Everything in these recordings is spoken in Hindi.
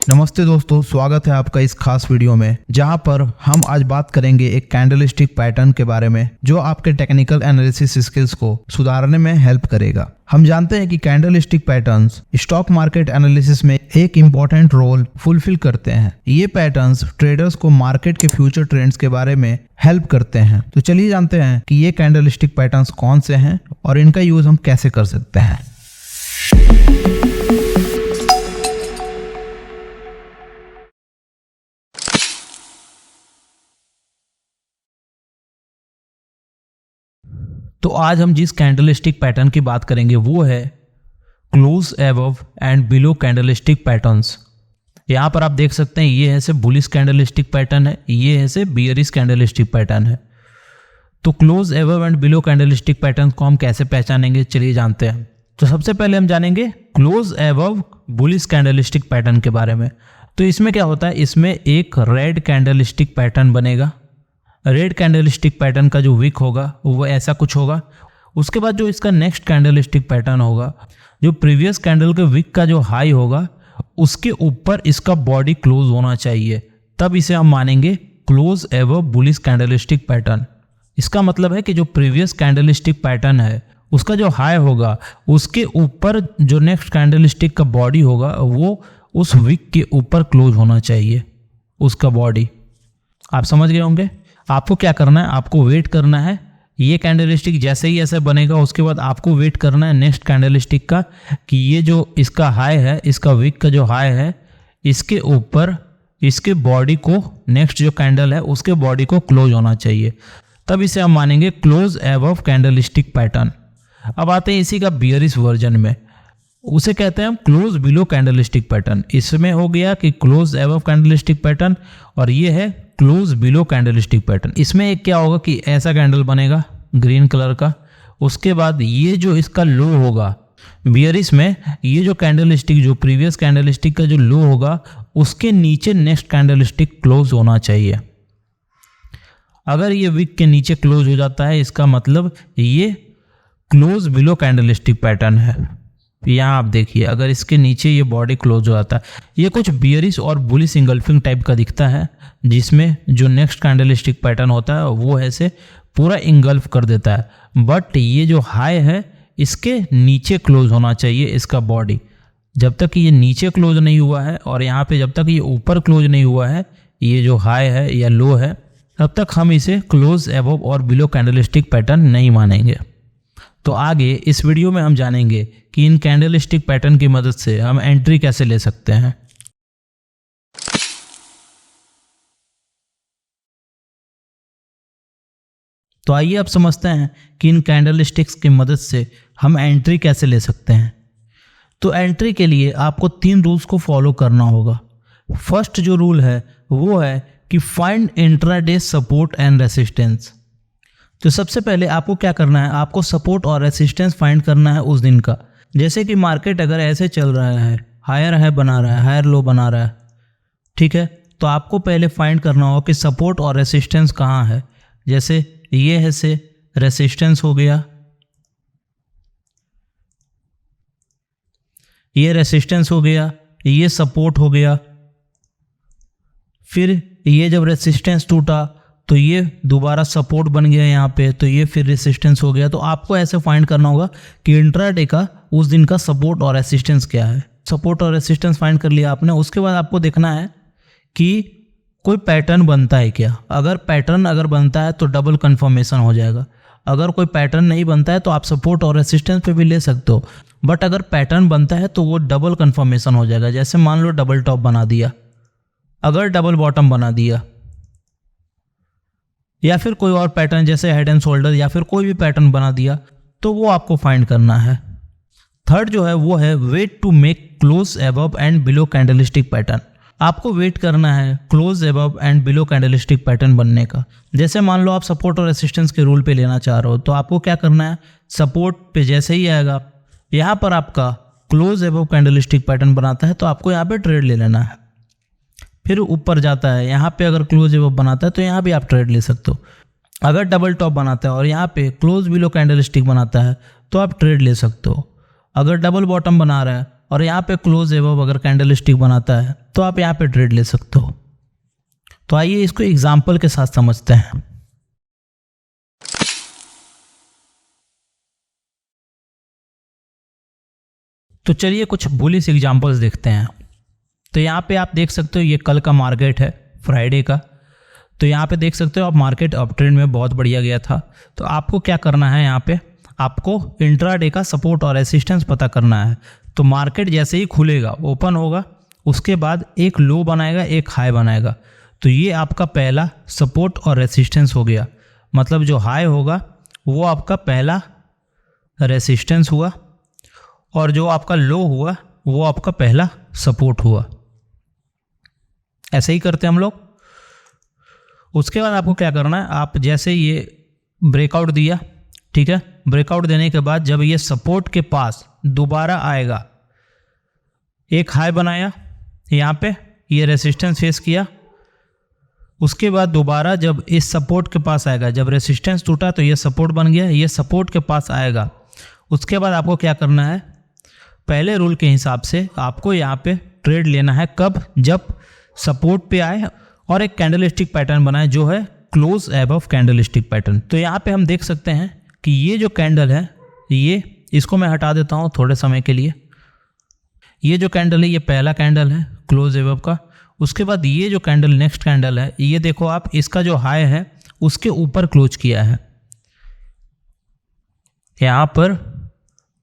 नमस्ते दोस्तों, स्वागत है आपका इस खास वीडियो में जहां पर हम आज बात करेंगे एक कैंडलस्टिक पैटर्न के बारे में जो आपके टेक्निकल एनालिसिस स्किल्स को सुधारने में हेल्प करेगा। हम जानते हैं कि candlestick patterns stock market analysis में एक इम्पोर्टेंट रोल फुलफिल करते हैं। ये पैटर्न्स ट्रेडर्स को मार्केट के फ्यूचर ट्रेंड्स के बारे में हेल्प करते हैं। तो चलिए जानते हैं कि ये कैंडलस्टिक पैटर्न्स कौन से हैं और इनका यूज हम कैसे कर सकते हैं। तो आज हम जिस कैंडलस्टिक पैटर्न की बात करेंगे वो है close above and below candlestick patterns. यहाँ पर आप देख सकते हैं ये है से बुलिश कैंडलस्टिक पैटर्न है, ये है से बियरिश कैंडलस्टिक पैटर्न है। तो close above and below candlestick pattern को हम कैसे पहचानेंगे, चलिए जानते हैं। तो सबसे पहले हम जानेंगे close above bullish candlestick pattern के बारे में। तो इसमें क्या होता है, इसमें एक रेड कैंडलस्टिक पैटर्न बनेगा। रेड कैंडलस्टिक पैटर्न का जो विक होगा वो ऐसा कुछ होगा। उसके बाद जो इसका नेक्स्ट कैंडलस्टिक पैटर्न होगा, जो प्रीवियस कैंडल के विक का जो हाई होगा उसके ऊपर इसका बॉडी क्लोज होना चाहिए, तब इसे हम मानेंगे close above bullish candlestick pattern. इसका मतलब है कि जो प्रीवियस कैंडलस्टिक पैटर्न है उसका जो हाई होगा उसके ऊपर जो नेक्स्ट कैंडलस्टिक का बॉडी होगा वो उस विक के ऊपर क्लोज होना चाहिए, उसका बॉडी। आप समझ गए होंगे। आपको क्या करना है, आपको वेट करना है। ये कैंडलस्टिक जैसे ही ऐसे बनेगा उसके बाद आपको वेट करना है नेक्स्ट कैंडलस्टिक का कि ये जो इसका हाई है, इसका विक का जो हाई है, इसके ऊपर इसके बॉडी को नेक्स्ट जो कैंडल है उसके बॉडी को क्लोज होना चाहिए, तब इसे हम मानेंगे क्लोज एबव कैंडलस्टिक पैटर्न। अब आते हैं इसी का बियरिश वर्जन में, उसे कहते हैं हम क्लोज बिलो कैंडलस्टिक पैटर्न। इसमें हो गया कि क्लोज एबव कैंडलस्टिक पैटर्न और ये है क्लोज बिलो कैंडलस्टिक पैटर्न। इसमें एक क्या होगा कि ऐसा कैंडल बनेगा ग्रीन कलर का, उसके बाद ये जो इसका लो होगा बियरिश में, ये जो कैंडलस्टिक जो प्रीवियस कैंडलस्टिक का जो लो होगा उसके नीचे नेक्स्ट कैंडलस्टिक क्लोज होना चाहिए। अगर ये विक के नीचे क्लोज हो जाता है इसका मतलब ये क्लोज बिलो कैंडलस्टिक पैटर्न है। यहाँ आप देखिए, अगर इसके नीचे ये बॉडी क्लोज हो जाता है, ये कुछ बियरिश और बुलिश इंगल्फिंग टाइप का दिखता है, जिसमें जो नेक्स्ट कैंडलस्टिक पैटर्न होता है वो ऐसे पूरा इंगल्फ कर देता है। बट ये जो हाई है इसके नीचे क्लोज होना चाहिए इसका बॉडी। जब तक ये नीचे क्लोज नहीं हुआ है और यहाँ पे जब तक ये ऊपर क्लोज नहीं हुआ है, ये जो हाई है या लो है, तब तक हम इसे क्लोज एबव और बिलो कैंडलस्टिक पैटर्न नहीं मानेंगे। तो आगे इस वीडियो में हम जानेंगे कि इन कैंडलस्टिक पैटर्न की मदद से हम एंट्री कैसे ले सकते हैं। तो आइए अब समझते हैं कि इन कैंडलस्टिक्स की मदद से हम एंट्री कैसे ले सकते हैं। तो एंट्री के लिए आपको 3 रूल्स को फॉलो करना होगा। फर्स्ट जो रूल है वो है कि find intraday support and resistance. तो सबसे पहले आपको क्या करना है, आपको सपोर्ट और रेसिस्टेंस फाइंड करना है उस दिन का। जैसे कि मार्केट अगर ऐसे चल रहा है, हायर हाई बना रहा है, हायर लो बना रहा है, ठीक है, तो आपको पहले फाइंड करना होगा कि सपोर्ट और रेसिस्टेंस कहाँ है। जैसे ये है से रेसिस्टेंस हो गया, ये रेसिस्टेंस हो गया, ये सपोर्ट हो गया। फिर ये जब रेसिस्टेंस टूटा तो ये दोबारा सपोर्ट बन गया यहाँ पे, तो ये फिर रेसिस्टेंस हो गया। तो आपको ऐसे फाइंड करना होगा कि इंट्राडे का उस दिन का सपोर्ट और रेसिस्टेंस क्या है। सपोर्ट और रेसिस्टेंस फाइंड कर लिया आपने। उसके बाद आपको देखना है कि कोई पैटर्न बनता है क्या। अगर पैटर्न अगर बनता है तो डबल कंफर्मेशन हो जाएगा। अगर कोई पैटर्न नहीं बनता है तो आप सपोर्ट और रेसिस्टेंस पे भी ले सकते हो, बट अगर पैटर्न बनता है तो वो डबल कंफर्मेशन हो जाएगा। जैसे मान लो डबल टॉप बना दिया, अगर डबल बॉटम बना दिया, या फिर कोई और पैटर्न जैसे हेड एंड शोल्डर या फिर कोई भी पैटर्न बना दिया, तो वो आपको फाइंड करना है। थर्ड जो है वो है wait to make close above and below candlestick pattern. आपको वेट करना है close above and below candlestick pattern बनने का। जैसे मान लो आप सपोर्ट और रेसिस्टेंस के रूल पे लेना चाह रहे हो, तो आपको क्या करना है, सपोर्ट पे जैसे ही आएगा यहाँ पर आपका क्लोज एबव कैंडलस्टिक पैटर्न बनाता है तो आपको यहाँ पे ट्रेड ले लेना है। फिर ऊपर जाता है, यहाँ पे अगर क्लोज एबव बनाता है तो यहाँ भी आप ट्रेड ले सकते हो। अगर डबल टॉप बनाता है और यहाँ पे क्लोज बिलो कैंडलस्टिक बनाता है तो आप ट्रेड ले सकते हो। अगर डबल बॉटम बना रहा है और यहाँ पे क्लोज एबव अगर कैंडलस्टिक बनाता है तो आप यहाँ पे ट्रेड ले सकते हो। तो आइए इसको एग्जाम्पल के साथ समझते हैं। तो चलिए कुछ बुलिश एग्जाम्पल्स देखते हैं। तो यहाँ पे आप देख सकते हो ये कल का मार्केट है, फ्राइडे का। तो यहाँ पे देख सकते हो आप मार्केट अप ट्रेंड में बहुत बढ़िया गया था। तो आपको क्या करना है, यहाँ पे आपको इंट्राडे का सपोर्ट और रेसिस्टेंस पता करना है। तो मार्केट जैसे ही खुलेगा, ओपन होगा, उसके बाद एक लो बनाएगा, एक हाई बनाएगा। तो ये आपका पहला सपोर्ट और रेसिस्टेंस हो गया। मतलब जो हाई होगा वो आपका पहला रेसिस्टेंस हुआ और जो आपका लो हुआ वो आपका पहला सपोर्ट हुआ। ऐसे ही करते हैं हम लोग। उसके बाद आपको क्या करना है, आप जैसे ये ब्रेकआउट दिया, ठीक है, ब्रेकआउट देने के बाद जब ये सपोर्ट के पास दोबारा आएगा, एक हाई बनाया, यहाँ पे ये रेसिस्टेंस फेस किया, उसके बाद दोबारा जब इस सपोर्ट के पास आएगा, जब रेसिस्टेंस टूटा तो ये सपोर्ट बन गया, ये सपोर्ट के पास आएगा। उसके बाद आपको क्या करना है, पहले रूल के हिसाब से आपको यहाँ पे ट्रेड लेना है। कब? जब सपोर्ट पे आए और एक कैंडलस्टिक पैटर्न बनाए जो है क्लोज एबव कैंडलस्टिक पैटर्न। तो यहाँ पे हम देख सकते हैं कि ये जो कैंडल है, ये इसको मैं हटा देता हूँ थोड़े समय के लिए। ये जो कैंडल है ये पहला कैंडल है क्लोज एबव का। उसके बाद ये जो कैंडल नेक्स्ट कैंडल है, ये देखो आप, इसका जो हाई है उसके ऊपर क्लोज किया है। यहाँ पर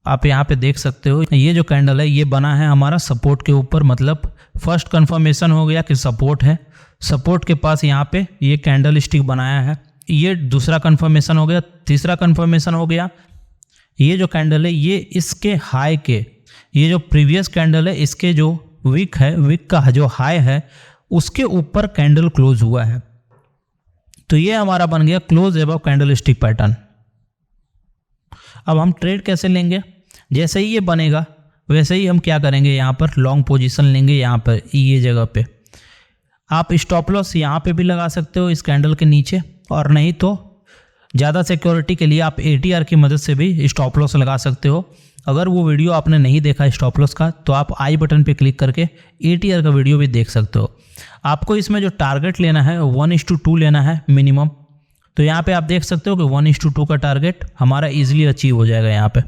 आप यहाँ पे देख सकते हो ये जो कैंडल है ये बना है हमारा सपोर्ट के ऊपर। मतलब फर्स्ट कंफर्मेशन हो गया कि सपोर्ट है, सपोर्ट के पास यहाँ पे ये कैंडल स्टिक बनाया है। ये दूसरा कंफर्मेशन हो गया। तीसरा कंफर्मेशन हो गया, ये जो कैंडल है ये इसके हाई के, ये जो प्रीवियस कैंडल है इसके जो विक है, विक का जो हाई है उसके ऊपर कैंडल क्लोज हुआ है। तो ये हमारा बन गया close above candle stick pattern. अब हम ट्रेड कैसे लेंगे, जैसे ही ये बनेगा वैसे ही हम क्या करेंगे, यहाँ पर लॉन्ग पोजीशन लेंगे। यहाँ पर ये जगह पे आप स्टॉप लॉस यहाँ पे भी लगा सकते हो इस कैंडल के नीचे, और नहीं तो ज़्यादा सिक्योरिटी के लिए आप ATR की मदद से भी स्टॉप लॉस लगा सकते हो। अगर वो वीडियो आपने नहीं देखा स्टॉप लॉस का तो आप आई बटन पे क्लिक करके ATR का वीडियो भी देख सकते हो। आपको इसमें जो टारगेट लेना है 1:2 लेना है मिनिमम। तो यहाँ पे आप देख सकते हो कि 1:2 का टारगेट हमारा इजीली अचीव हो जाएगा। यहाँ पे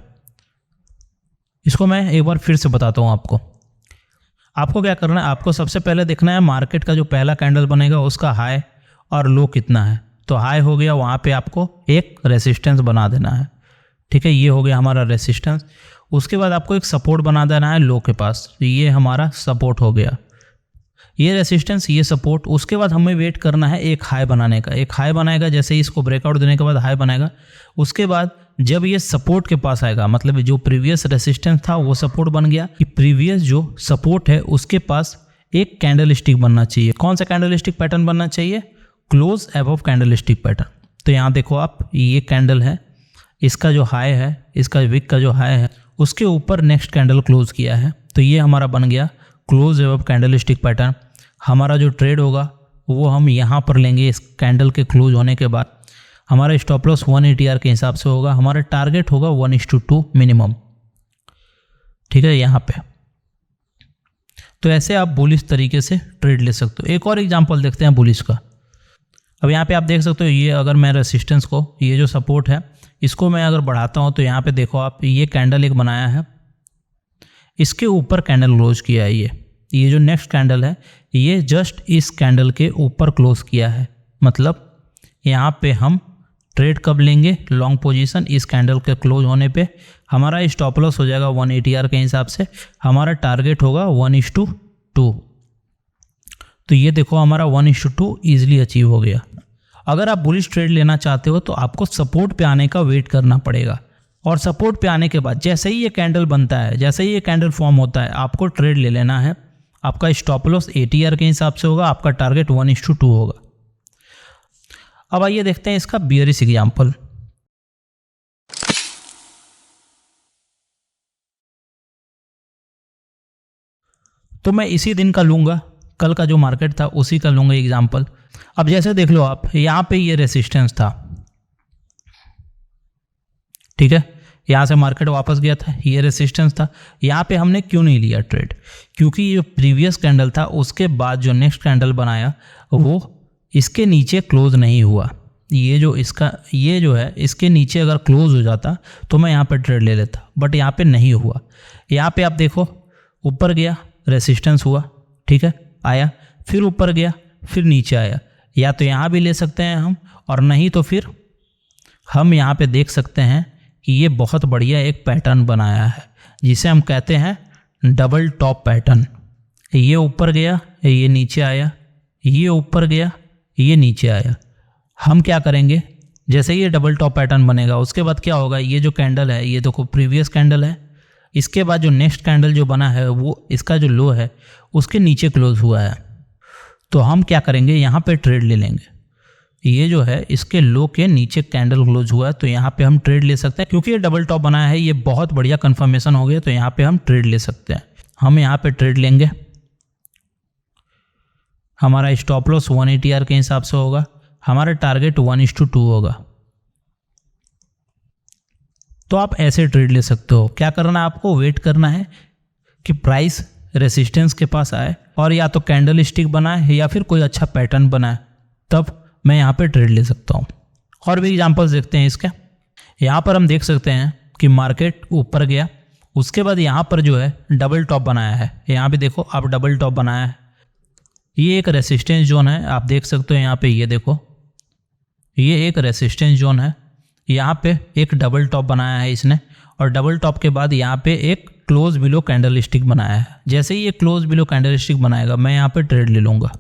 इसको मैं एक बार फिर से बताता हूँ आपको। आपको क्या करना है, आपको सबसे पहले देखना है मार्केट का जो पहला कैंडल बनेगा उसका हाई और लो कितना है। तो हाई हो गया, वहाँ पे आपको एक रेसिस्टेंस बना देना है, ठीक है, ये हो गया हमारा रेसिस्टेंस। उसके बाद आपको एक सपोर्ट बना देना है लो के पास, ये हमारा सपोर्ट हो गया, ये रेसिस्टेंस, ये सपोर्ट। उसके बाद हमें वेट करना है एक हाई बनाने का। एक हाई बनाएगा, जैसे ही इसको ब्रेकआउट देने के बाद हाई बनाएगा। उसके बाद जब ये सपोर्ट के पास आएगा, मतलब जो प्रीवियस रेसिस्टेंस था वो सपोर्ट बन गया, कि प्रीवियस जो सपोर्ट है उसके पास एक कैंडल स्टिक बनना चाहिए। कौन सा कैंडल स्टिक पैटर्न बनना चाहिए? Close above candle stick pattern. तो यहाँ देखो आप, ये कैंडल है, इसका जो हाई है, इसका विक का जो हाई है उसके ऊपर नेक्स्ट कैंडल क्लोज किया है। तो ये हमारा बन गया close above candle stick pattern. हमारा जो ट्रेड होगा वो हम यहाँ पर लेंगे इस कैंडल के क्लोज होने के बाद। हमारा स्टॉप लॉस 1 ATR के हिसाब से होगा, हमारा टारगेट होगा 1:2 मिनिमम, ठीक है, यहाँ पे। तो ऐसे आप बुलिश तरीके से ट्रेड ले सकते हो। एक और एग्जांपल देखते हैं बुलिश का। अब यहाँ पे आप देख सकते हो, ये अगर मैं रेसिस्टेंस को, ये जो सपोर्ट है इसको मैं अगर बढ़ाता हूँ तो यहाँ पे देखो आप, ये कैंडल एक बनाया है, इसके ऊपर कैंडल क्लोज किया है। ये जो नेक्स्ट कैंडल है ये जस्ट इस कैंडल के ऊपर क्लोज किया है। मतलब यहाँ पे हम ट्रेड कब लेंगे, लॉन्ग पोजीशन इस कैंडल के क्लोज होने पे। हमारा स्टॉप लॉस हो जाएगा 1 ATR के हिसाब से, हमारा टारगेट होगा 1:2। तो ये देखो हमारा 1:2 ईजिली अचीव हो गया। अगर आप बुलिश ट्रेड लेना चाहते हो तो आपको सपोर्ट पे आने का वेट करना पड़ेगा, और सपोर्ट पे आने के बाद जैसे ही ये कैंडल बनता है, जैसे ही ये कैंडल फॉर्म होता है, आपको ट्रेड ले लेना है। आपका स्टॉप लॉस ATR के हिसाब से होगा, आपका टारगेट 1:2 होगा। अब आइए देखते हैं इसका बियरिश एग्जाम्पल। तो मैं इसी दिन का लूंगा, कल का जो मार्केट था उसी का लूंगा एग्जाम्पल। अब जैसे देख लो आप, यहाँ पे ये रेसिस्टेंस था, ठीक है, यहाँ से मार्केट वापस गया था, ये रेसिस्टेंस था। यहाँ पे हमने क्यों नहीं लिया ट्रेड? क्योंकि ये प्रीवियस कैंडल था, उसके बाद जो नेक्स्ट कैंडल बनाया वो इसके नीचे क्लोज नहीं हुआ। ये जो है इसके नीचे अगर क्लोज हो जाता तो मैं यहाँ पे ट्रेड ले लेता, बट यहाँ पे नहीं हुआ। यहाँ पे आप देखो ऊपर गया, रेसिस्टेंस हुआ, ठीक है, आया, फिर ऊपर गया, फिर नीचे आया। या तो यहाँ भी ले सकते हैं हम, और नहीं तो फिर हम यहाँ पे देख सकते हैं कि ये बहुत बढ़िया एक पैटर्न बनाया है जिसे हम कहते हैं डबल टॉप पैटर्न। ये ऊपर गया, ये नीचे आया, ये ऊपर गया, ये नीचे आया। हम क्या करेंगे, जैसे ये डबल टॉप पैटर्न बनेगा उसके बाद क्या होगा, ये जो कैंडल है ये देखो प्रीवियस कैंडल है, इसके बाद जो नेक्स्ट कैंडल जो बना है वो इसका जो लो है उसके नीचे क्लोज हुआ है। तो हम क्या करेंगे, यहाँ पे ट्रेड ले लेंगे। ये जो है इसके लो के नीचे कैंडल क्लोज हुआ है, तो यहाँ पे हम ट्रेड ले सकते हैं। क्योंकि ये डबल टॉप बनाया है, ये बहुत बढ़िया कंफर्मेशन हो गया, तो यहाँ पे हम ट्रेड ले सकते हैं। हम यहाँ पे ट्रेड लेंगे, हमारा स्टॉप लॉस 180 आर के हिसाब से होगा, हमारा टारगेट 1:2 होगा। तो आप ऐसे ट्रेड ले सकते हो। क्या करना है आपको, वेट करना है कि प्राइस रेसिस्टेंस के पास आए और या तो कैंडल स्टिक बनाए या फिर कोई अच्छा पैटर्न बनाए, तब मैं यहाँ पे ट्रेड ले सकता हूँ। और भी एग्जांपल्स देखते हैं इसके। यहाँ पर हम देख सकते हैं कि मार्केट ऊपर गया, उसके बाद यहाँ पर जो है डबल टॉप बनाया है। यहाँ भी देखो आप डबल टॉप बनाया है, ये एक रेसिस्टेंस जोन है, आप देख सकते हो। यहाँ पे ये देखो, ये एक रेसिस्टेंस जोन है, यहाँ पे एक डबल टॉप बनाया है इसने, और डबल टॉप के बाद यहाँ पे एक क्लोज बिलो कैंडल स्टिक बनाया है। जैसे ही ये क्लोज बिलो कैंडल स्टिक बनाएगा मैं यहाँ पे ट्रेड ले लूँगा।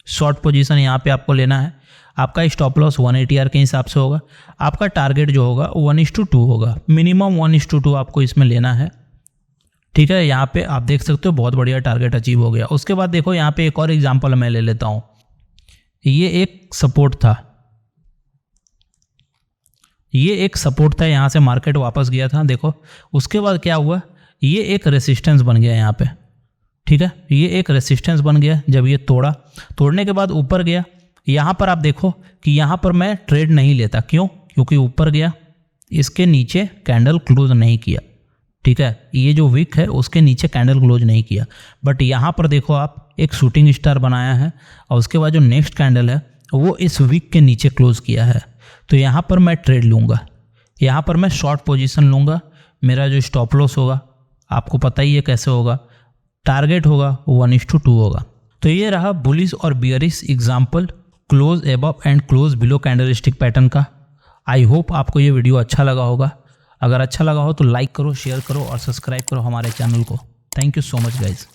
शॉर्ट पोजीशन यहाँ पे आपको लेना है। आपका स्टॉप लॉस 180 आर के हिसाब से होगा, आपका टारगेट जो होगा 1:2 होगा, मिनिमम 1:2 आपको इसमें लेना है, ठीक है। यहाँ पे आप देख सकते हो बहुत बढ़िया टारगेट अचीव हो गया। उसके बाद देखो यहाँ पे एक और एग्जांपल मैं ले लेता हूँ। ये एक सपोर्ट था, ये एक सपोर्ट था, यहाँ से मार्केट वापस गया था, देखो। उसके बाद क्या हुआ, ये एक रेसिस्टेंस बन गया यहाँ पे, ठीक है। ये एक रेसिस्टेंस बन गया, जब ये तोड़ने के बाद ऊपर गया। यहाँ पर आप देखो कि यहाँ पर मैं ट्रेड नहीं लेता, क्यों? क्योंकि ऊपर गया, इसके नीचे कैंडल क्लोज नहीं किया, ठीक है। ये जो विक है उसके नीचे कैंडल क्लोज नहीं किया, बट यहाँ पर देखो आप एक शूटिंग स्टार बनाया है, और उसके बाद जो नेक्स्ट कैंडल है वो इस विक के नीचे क्लोज किया है। तो यहाँ पर मैं ट्रेड लूँगा, यहाँ पर मैं शॉर्ट पोजीशन लूँगा। मेरा जो स्टॉप लॉस होगा आपको पता ही है कैसे होगा, टारगेट होगा 1:2 होगा। तो ये रहा बुलिश और bearish example close above and close below candlestick pattern का। आई होप आपको ये वीडियो अच्छा लगा होगा। अगर अच्छा लगा हो तो लाइक करो, शेयर करो और सब्सक्राइब करो हमारे चैनल को। Thank you so much guys.